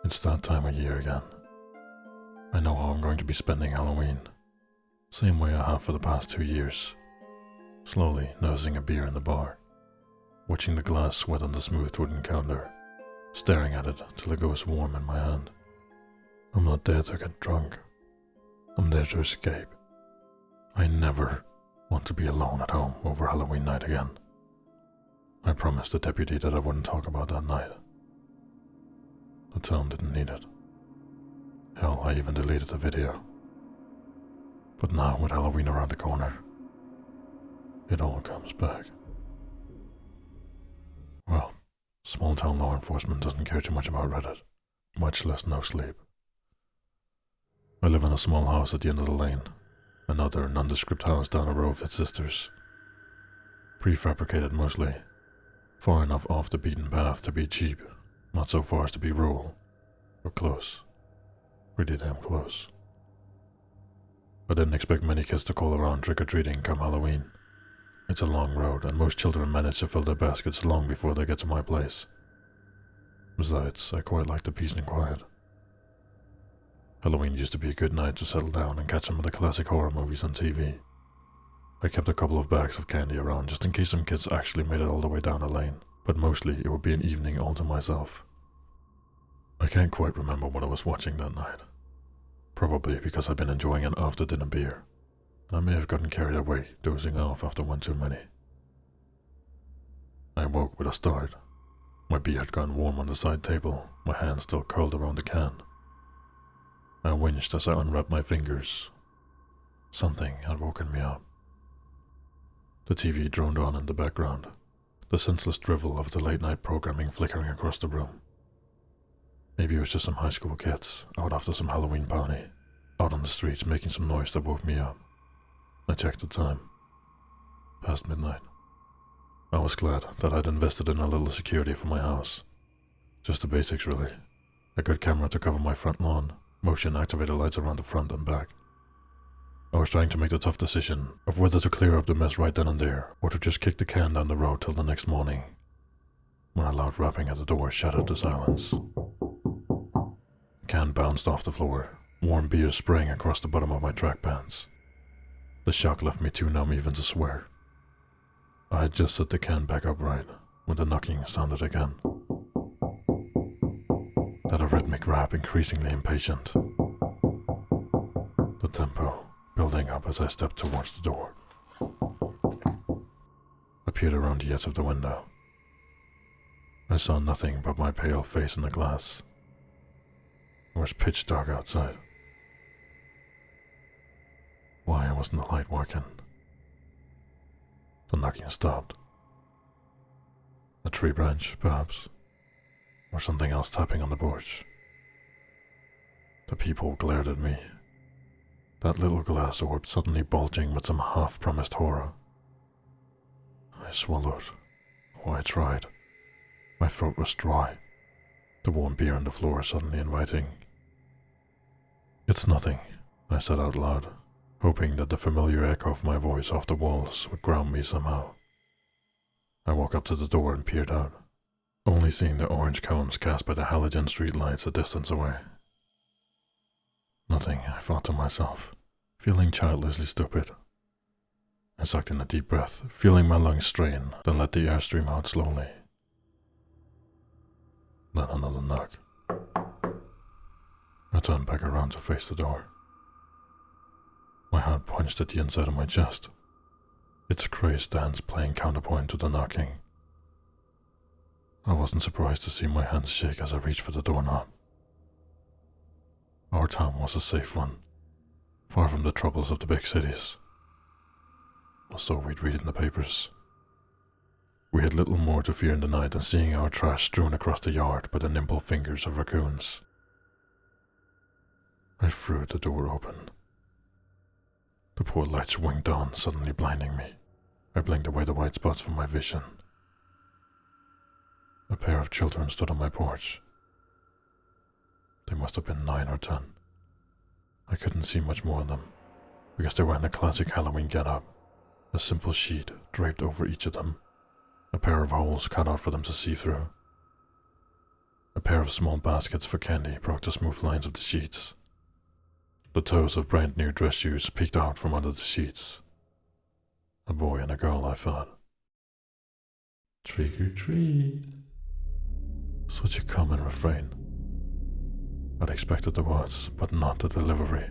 It's that time of year again. I know how I'm going to be spending Halloween. Same way I have for the past 2 years. Slowly nosing a beer in the bar, watching the glass sweat on the smooth wooden counter, staring at it till it goes warm in my hand. I'm not there to get drunk. I'm there to escape. I never want to be alone at home over Halloween night again. I promised the deputy that I wouldn't talk about that night. The town didn't need it. Hell, I even deleted the video. But now, with Halloween around the corner, it all comes back. Well, small town law enforcement doesn't care too much about Reddit, much less no sleep. I live in a small house at the end of the lane, another nondescript house down a row of its sisters. Prefabricated mostly, far enough off the beaten path to be cheap, not so far as to be rural, but close. Pretty damn close. I didn't expect many kids to call around trick-or-treating come Halloween. It's a long road, and most children manage to fill their baskets long before they get to my place. Besides, I quite like the peace and quiet. Halloween used to be a good night to settle down and catch some of the classic horror movies on TV. I kept a couple of bags of candy around just in case some kids actually made it all the way down the lane, but mostly it would be an evening all to myself. I can't quite remember what I was watching that night. Probably because I'd been enjoying an after-dinner beer, and I may have gotten carried away, dozing off after one too many. I woke with a start. My beer had gone warm on the side table, my hands still curled around the can. I winched as I unwrapped my fingers. Something had woken me up. The TV droned on in the background, the senseless drivel of the late-night programming flickering across the room. Maybe it was just some high school kids, out after some Halloween party, out on the streets making some noise that woke me up. I checked the time. Past midnight. I was glad that I'd invested in a little security for my house. Just the basics, really. A good camera to cover my front lawn, motion-activated lights around the front and back. I was trying to make the tough decision of whether to clear up the mess right then and there, or to just kick the can down the road till the next morning, when a loud rapping at the door shattered the silence. The can bounced off the floor, warm beer spraying across the bottom of my track pants. The shock left me too numb even to swear. I had just set the can back upright when the knocking sounded again. That a rhythmic rap, increasingly impatient. The tempo building up as I stepped towards the door. I peered around the edge of the window. I saw nothing but my pale face in the glass. It was pitch dark outside. Why wasn't the light working? The knocking stopped. A tree branch, perhaps, or something else tapping on the porch. The people glared at me, that little glass orb suddenly bulging with some half-promised horror. I swallowed. I tried. My throat was dry, the warm beer on the floor suddenly inviting. "It's nothing," I said out loud, hoping that the familiar echo of my voice off the walls would ground me somehow. I walked up to the door and peered out, only seeing the orange cones cast by the halogen street lights a distance away. Nothing, I thought to myself, feeling childlessly stupid. I sucked in a deep breath, feeling my lungs strain, then let the air stream out slowly. Then another knock. I turned back around to face the door. My heart punched at the inside of my chest, its crazed dance playing counterpoint to the knocking. I wasn't surprised to see my hands shake as I reached for the doorknob. Our town was a safe one, far from the troubles of the big cities. Or so we'd read in the papers. We had little more to fear in the night than seeing our trash strewn across the yard by the nimble fingers of raccoons. I threw the door open. The poor lights winked on, suddenly blinding me. I blinked away the white spots from my vision. A pair of children stood on my porch. They must have been 9 or 10. I couldn't see much more of them, because they were in the classic Halloween get-up, a simple sheet draped over each of them, a pair of holes cut out for them to see through. A pair of small baskets for candy broke the smooth lines of the sheets. The toes of brand new dress shoes peeked out from under the sheets. A boy and a girl, I thought. Trick or treat. Such a common refrain. I'd expected the words, but not the delivery.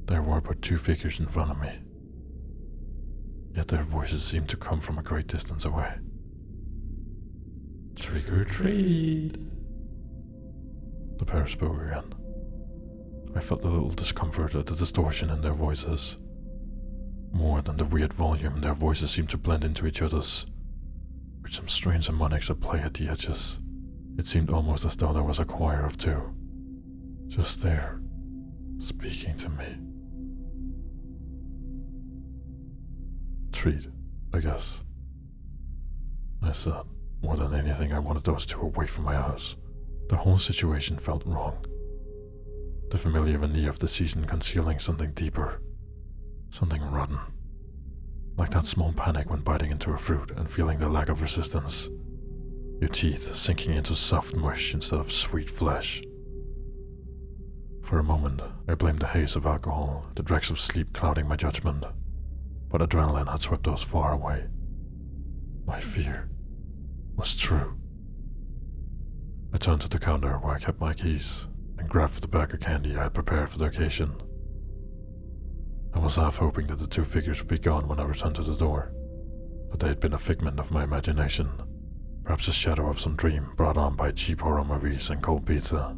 There were but two figures in front of me, yet their voices seemed to come from a great distance away. Trick or treat. The pair spoke again. I felt a little discomfort at the distortion in their voices. More than the weird volume, their voices seemed to blend into each other's, with some strange harmonics at play at the edges. It seemed almost as though there was a choir of two, just there, speaking to me. Treat, I guess, I said. More than anything, I wanted those two away from my house. The whole situation felt wrong. The familiar veneer of the season concealing something deeper, something rotten. Like that small panic when biting into a fruit and feeling the lack of resistance. Your teeth sinking into soft mush instead of sweet flesh. For a moment, I blamed the haze of alcohol, the dregs of sleep clouding my judgment, but adrenaline had swept those far away. My fear was true. I turned to the counter where I kept my keys and grabbed the bag of candy I had prepared for the occasion. I was half hoping that the two figures would be gone when I returned to the door, but they had been a figment of my imagination, perhaps a shadow of some dream brought on by cheap horror movies and cold pizza.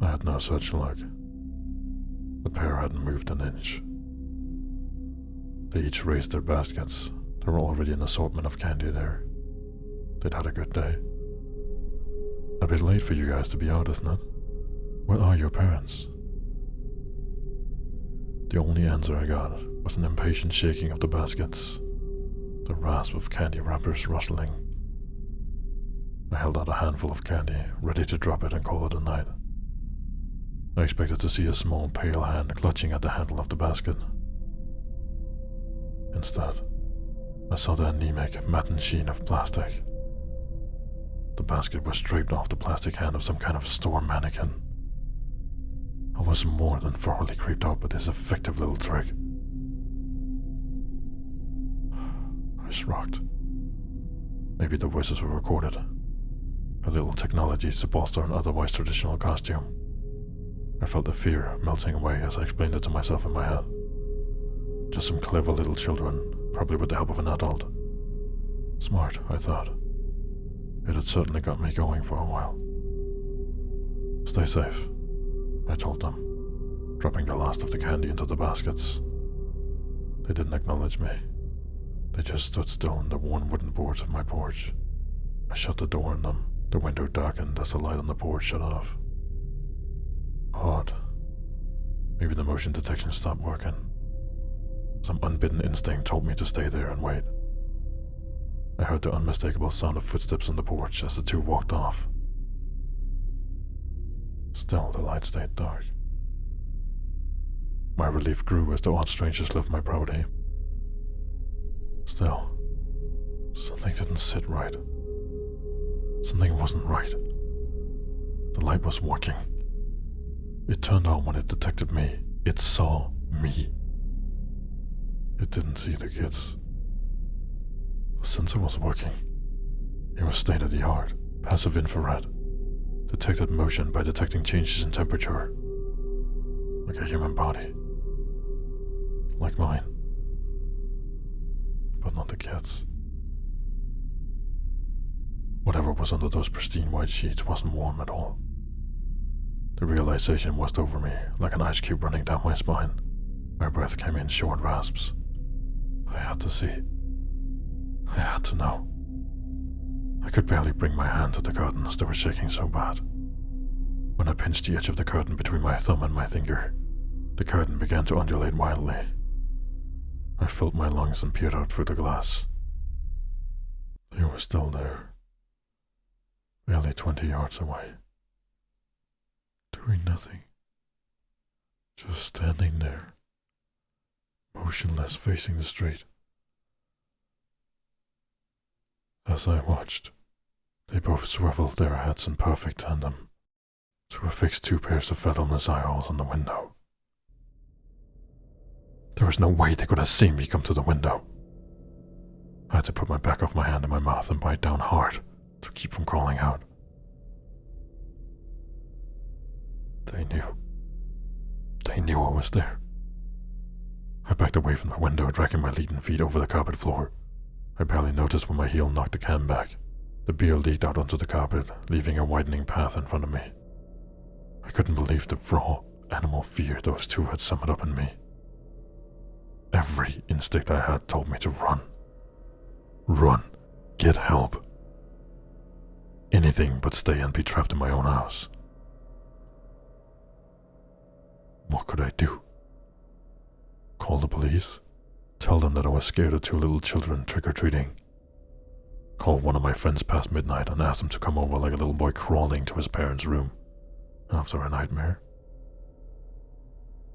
I had no such luck. The pair hadn't moved an inch. They each raised their baskets. There were already an assortment of candy there. They'd had a good day. A bit late for you guys to be out, isn't it? Where are your parents? The only answer I got was an impatient shaking of the baskets, the rasp of candy wrappers rustling. I held out a handful of candy, ready to drop it and call it a night. I expected to see a small pale hand clutching at the handle of the basket. Instead, I saw the anemic, matte sheen of plastic. The basket was draped off the plastic hand of some kind of store mannequin. I was more than thoroughly creeped out by this effective little trick. I shrugged. Maybe the voices were recorded. A little technology to bolster an otherwise traditional costume. I felt the fear melting away as I explained it to myself in my head. Just some clever little children, probably with the help of an adult. Smart, I thought. It had certainly got me going for a while. Stay safe, I told them, dropping the last of the candy into the baskets. They didn't acknowledge me. They just stood still on the worn wooden boards of my porch. I shut the door on them. The window darkened as the light on the porch shut off. Odd. Maybe the motion detection stopped working. Some unbidden instinct told me to stay there and wait. I heard the unmistakable sound of footsteps on the porch as the two walked off. Still, the light stayed dark. My relief grew as the odd strangers left my property. Still, something didn't sit right. Something wasn't right. The light was working. It turned on when it detected me. It saw me. It didn't see the kids. The sensor was working. It was state-of-the-art, passive infrared. Detected motion by detecting changes in temperature. Like a human body. Like mine. But not the kids. Whatever was under those pristine white sheets wasn't warm at all. The realization washed over me like an ice cube running down my spine. My breath came in short rasps. I had to see. I had to know. I could barely bring my hand to the curtains, they were shaking so bad. When I pinched the edge of the curtain between my thumb and my finger, the curtain began to undulate wildly. I filled my lungs and peered out through the glass. They were still there. Barely 20 yards away. Doing nothing. Just standing there. Motionless, facing the street. As I watched, They both swiveled their heads in perfect tandem to affix 2 pairs of fathomless eye holes on the window. There was no way they could have seen me come to the window. I had to put my back off my hand in my mouth and bite down hard to keep from calling out. They knew. They knew I was there. I backed away from the window, dragging my leaden feet over the carpet floor. I barely noticed when my heel knocked the can back. The beer leaked out onto the carpet, leaving a widening path in front of me. I couldn't believe the raw, animal fear those 2 had summoned up in me. Every instinct I had told me to run. Run. Get help. Anything but stay and be trapped in my own house. What could I do? Call the police? Tell them that I was scared of 2 little children trick-or-treating? Call one of my friends past midnight and ask them to come over like a little boy crawling to his parents' room after a nightmare?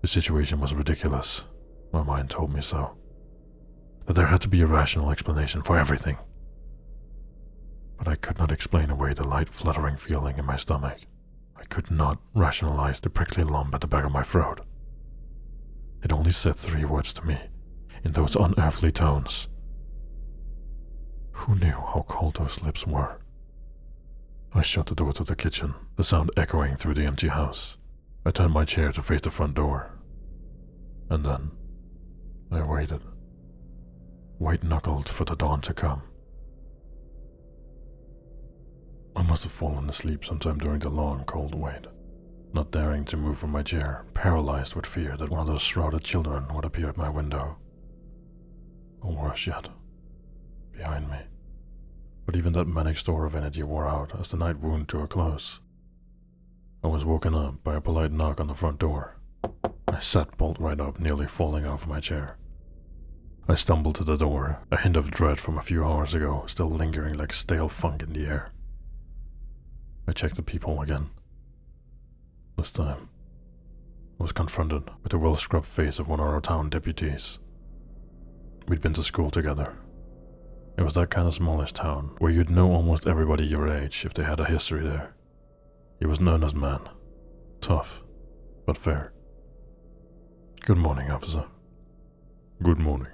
The situation was ridiculous. My mind told me so. That there had to be a rational explanation for everything. But I could not explain away the light fluttering feeling in my stomach. I could not rationalize the prickly lump at the back of my throat. It only said 3 words to me, in those unearthly tones. Who knew how cold those lips were? I shut the door to the kitchen, the sound echoing through the empty house. I turned my chair to face the front door. And then, I waited. White-knuckled for the dawn to come. I must have fallen asleep sometime during the long, cold wait, not daring to move from my chair, paralyzed with fear that one of those shrouded children would appear at my window. Or worse yet, behind me. But even that manic store of energy wore out as the night wound to a close. I was woken up by a polite knock on the front door. I sat bolt right up, nearly falling off my chair. I stumbled to the door, a hint of dread from a few hours ago still lingering like stale funk in the air. I checked the peephole again. This time, I was confronted with the well-scrubbed face of one of our town deputies. We'd been to school together. It was that kind of smallish town where you'd know almost everybody your age if they had a history there. He was an earnest man, tough, but fair. "Good morning, officer." "Good morning,"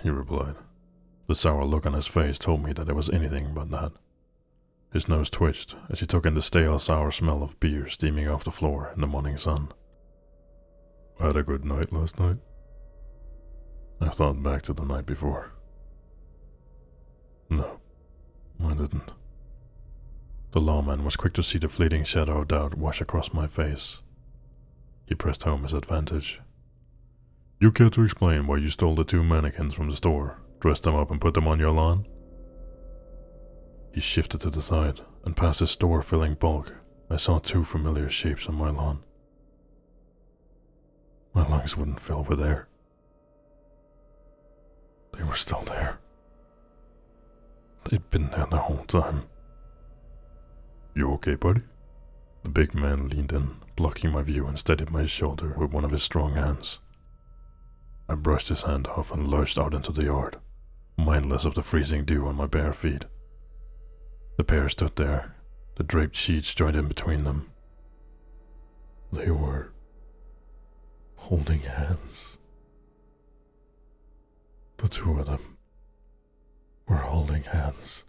he replied. The sour look on his face told me that it was anything but that. His nose twitched as he took in the stale, sour smell of beer steaming off the floor in the morning sun. "Had a good night last night?" I thought back to the night before. No, I didn't. The lawman was quick to see the fleeting shadow of doubt wash across my face. He pressed home his advantage. "You care to explain why you stole the 2 mannequins from the store, dressed them up and put them on your lawn?" He shifted to the side, and past his store-filling bulk, I saw 2 familiar shapes on my lawn. My lungs wouldn't fill with air. They were still there. They'd been there the whole time. "You okay, buddy?" The big man leaned in, blocking my view, and steadied my shoulder with one of his strong hands. I brushed his hand off and lurched out into the yard, mindless of the freezing dew on my bare feet. The pair stood there, the draped sheets joined in between them. They were holding hands. The 2 of them were holding hands.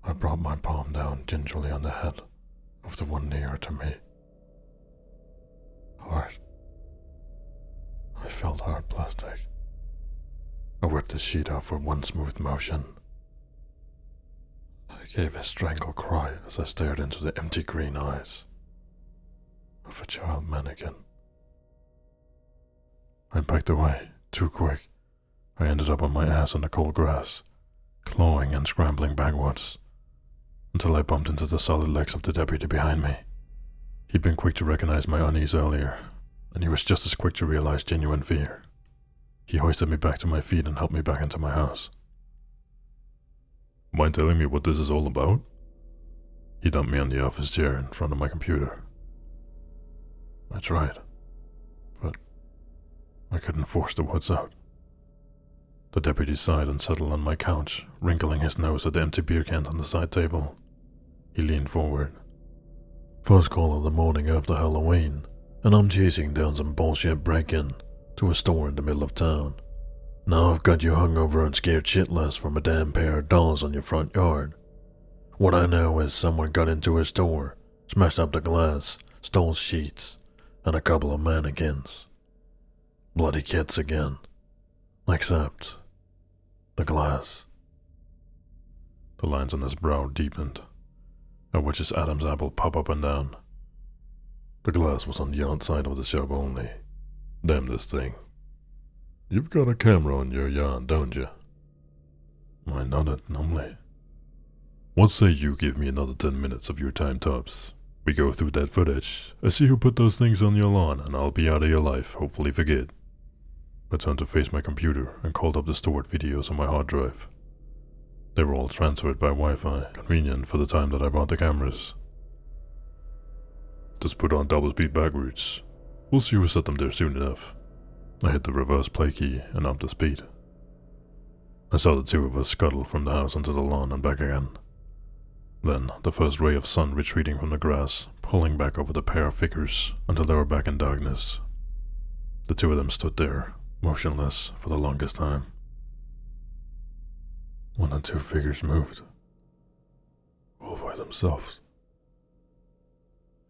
I brought my palm down gingerly on the head of the one nearer to me. Hard. I felt hard plastic. I whipped the sheet off with one smooth motion. I gave a strangled cry as I stared into the empty green eyes of a child mannequin. I backed away, too quick. I ended up on my ass in the cold grass, clawing and scrambling backwards, until I bumped into the solid legs of the deputy behind me. He'd been quick to recognize my unease earlier, and he was just as quick to realize genuine fear. He hoisted me back to my feet and helped me back into my house. "Mind telling me what this is all about?" He dumped me on the office chair in front of my computer. I tried, but I couldn't force the words out. The deputy sighed and settled on my couch, wrinkling his nose at the empty beer cans on the side table. He leaned forward. First call of the morning after Halloween, and I'm chasing down some bullshit break-in to a store in the middle of town. Now I've got you hungover and scared shitless from a damn pair of dolls on your front yard. What I know is someone got into a store, smashed up the glass, stole sheets, and a couple of mannequins. Bloody kids again. Except the glass. The lines on his brow deepened, at which his Adam's apple popped up and down. The glass was on the outside of the shop only. Damn this thing. You've got a camera on your yacht, don't you? I nodded numbly. What say you give me another 10 minutes of your time tops? We go through that footage, I see who put those things on your lawn, and I'll be out of your life, hopefully for good. I turned to face my computer and called up the stored videos on my hard drive. They were all transferred by Wi-Fi, convenient for the time that I bought the cameras. Just put on double speed backwards. We'll see who set them there soon enough. I hit the reverse play key and upped the speed. I saw the two of us scuttle from the house onto the lawn and back again. Then the first ray of sun retreating from the grass, pulling back over the pair of figures until they were back in darkness. The two of them stood there, motionless for the longest time. When the two figures moved, all by themselves,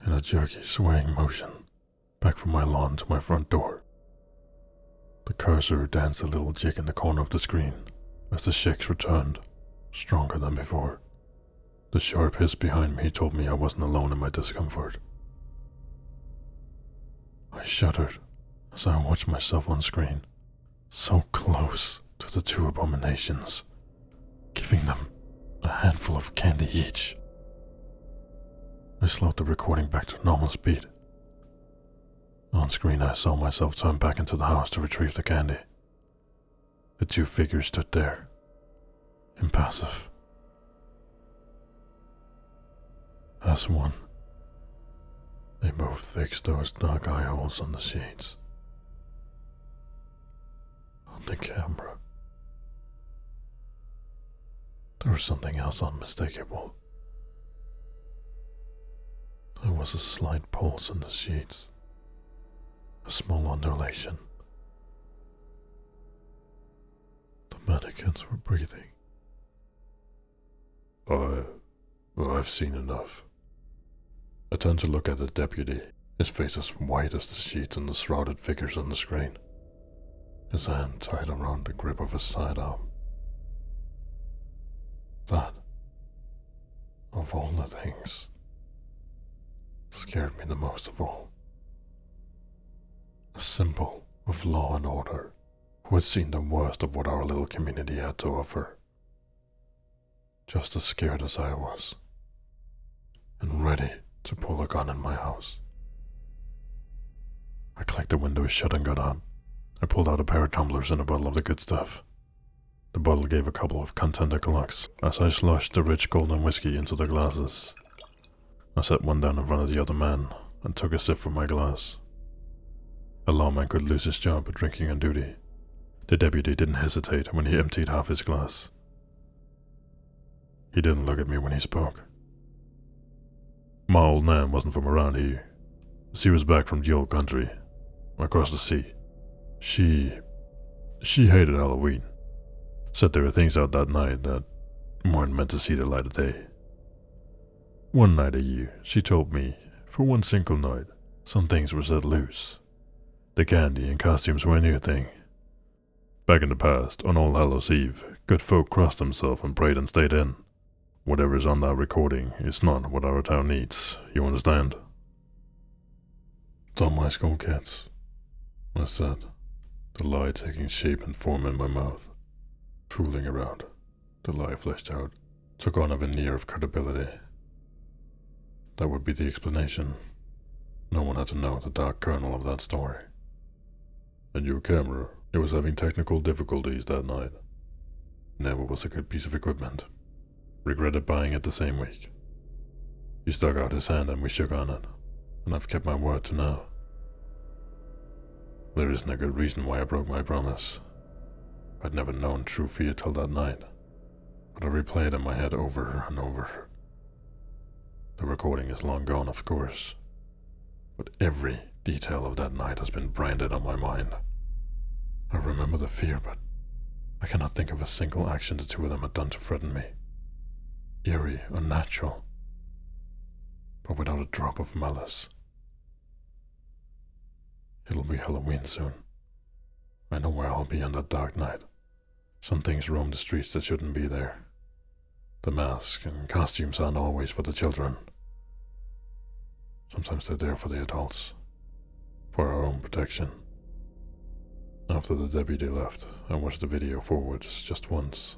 in a jerky, swaying motion, back from my lawn to my front door. The cursor danced a little jig in the corner of the screen as the shakes returned, stronger than before. The sharp hiss behind me told me I wasn't alone in my discomfort. I shuddered as I watched myself on screen, so close to the two abominations, giving them a handful of candy each. I slowed the recording back to normal speed. On screen I saw myself turn back into the house to retrieve the candy. The two figures stood there, impassive. As one, they both fixed those dark eye holes on the sheets. On the camera. There was something else unmistakable. There was a slight pulse in the sheets, a small undulation. The mannequins were breathing. I've seen enough. I turned to look at the deputy, his face as white as the sheets and the shrouded figures on the screen, his hand tight around the grip of his sidearm. That, of all the things, scared me the most of all. A symbol of law and order who had seen the worst of what our little community had to offer. Just as scared as I was, and ready to pull a gun in my house. I clicked the windows shut and got up. I pulled out a pair of tumblers and a bottle of the good stuff. The bottle gave a couple of contender clucks as I sloshed the rich golden whiskey into the glasses. I set one down in front of the other man and took a sip from my glass. A lawman could lose his job at drinking on duty. The deputy didn't hesitate when he emptied half his glass. He didn't look at me when he spoke. My old Nan wasn't from around here. She was back from the old country, across the sea. She hated Halloween. Said there were things out that night that weren't meant to see the light of day. One night a year, she told me, for one single night, some things were set loose. The candy and costumes were a new thing. Back in the past, on All Hallows Eve, good folk crossed themselves and prayed and stayed in. Whatever's on that recording is not what our town needs, you understand? It's on my skull, kids, I said, the lie taking shape and form in my mouth. Fooling around, the lie fleshed out, took on a veneer of credibility. That would be the explanation. No one had to know the dark kernel of that story. And your camera, it was having technical difficulties that night. Never was a good piece of equipment. Regretted buying it the same week. He stuck out his hand and we shook on it, and I've kept my word to now. There isn't a good reason why I broke my promise. I'd never known true fear till that night, but I replayed it in my head over and over. The recording is long gone, of course, but every detail of that night has been branded on my mind. I remember the fear, but I cannot think of a single action the two of them had done to threaten me. Eerie, unnatural, but without a drop of malice. It'll be Halloween soon. I know where I'll be on that dark night. Some things roam the streets that shouldn't be there. The masks and costumes aren't always for the children. Sometimes they're there for the adults, for our own protection. After the deputy left, I watched the video forwards just once.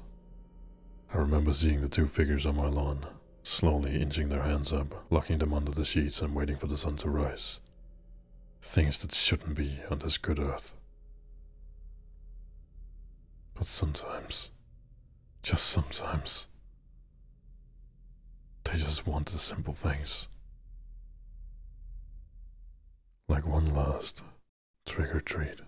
I remember seeing the two figures on my lawn, slowly inching their hands up, locking them under the sheets and waiting for the sun to rise. Things that shouldn't be on this good earth. But sometimes, just sometimes, they just want the simple things. Like one last trick or treat.